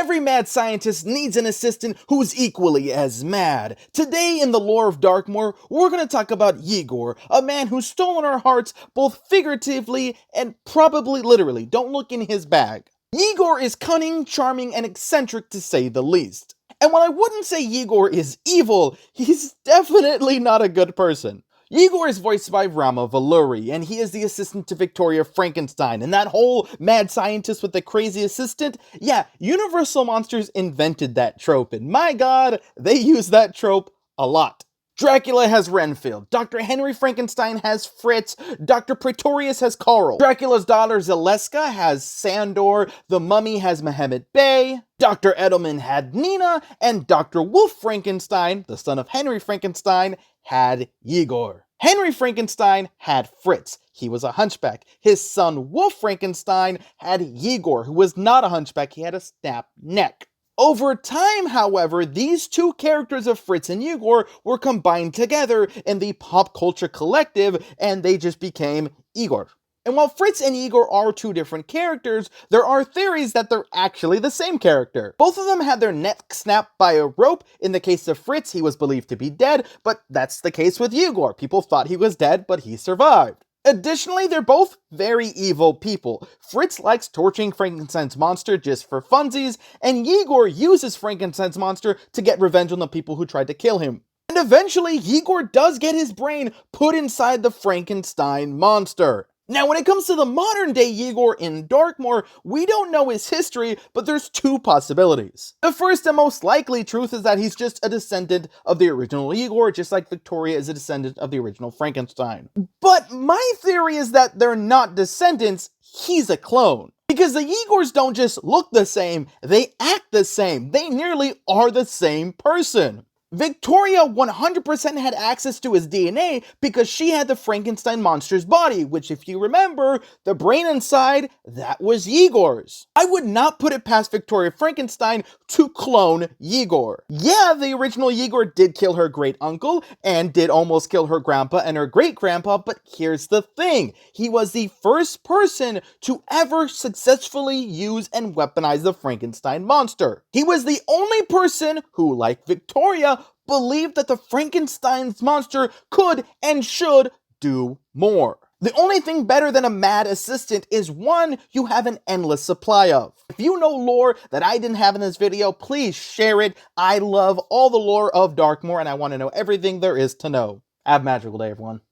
Every mad scientist needs an assistant who's equally as mad. Today in the lore of Darkmoor, we're going to talk about Ygor, a man who's stolen our hearts both figuratively and probably literally. Don't look in his bag. Ygor is cunning, charming, and eccentric to say the least. And while I wouldn't say Ygor is evil, he's definitely not a good person. Ygor is voiced by Rama Valuri, and he is the assistant to Victoria Frankenstein, and that whole mad scientist with the crazy assistant, yeah, Universal Monsters invented that trope, and my god, they use that trope a lot. Dracula has Renfield, Dr. Henry Frankenstein has Fritz, Dr. Pretorius has Carl, Dracula's daughter Zaleska has Sandor, the Mummy has Mehmet Bey, Dr. Edelman had Nina, and Dr. Wolf Frankenstein, the son of Henry Frankenstein, had Ygor. Henry Frankenstein had Fritz. He was a hunchback. His son Wolf Frankenstein had Ygor, who was not a hunchback. He had a snap neck. Over time, however, these two characters of Fritz and Ygor were combined together in the pop culture collective, and they just became Ygor. And while Fritz and Ygor are two different characters, there are theories that they're actually the same character. Both of them had their neck snapped by a rope. In the case of Fritz, he was believed to be dead, but that's the case with Ygor. People thought he was dead, but he survived. Additionally, they're both very evil people. Fritz likes torturing Frankenstein's monster just for funsies, and Ygor uses Frankenstein's monster to get revenge on the people who tried to kill him. And eventually, Ygor does get his brain put inside the Frankenstein monster. Now, when it comes to the modern day Ygor in Darkmoor, we don't know his history, but there's two possibilities. The first and most likely truth is that he's just a descendant of the original Ygor, just like Victoria is a descendant of the original Frankenstein. But my theory is that they're not descendants, he's a clone. Because the Ygors don't just look the same, they act the same. They nearly are the same person. Victoria 100% had access to his DNA because she had the Frankenstein monster's body, which if you remember, the brain inside, that was Ygor's. I would not put it past Victoria Frankenstein to clone Ygor. Yeah, the original Ygor did kill her great uncle and did almost kill her grandpa and her great grandpa, but here's the thing. He was the first person to ever successfully use and weaponize the Frankenstein monster. He was the only person who, like Victoria, believed that the Frankenstein's monster could and should do more. The only thing better than a mad assistant is one you have an endless supply of. If you know lore that I didn't have in this video, please share it. I love all the lore of Darkmoor and I want to know everything there is to know. Have a magical day, everyone.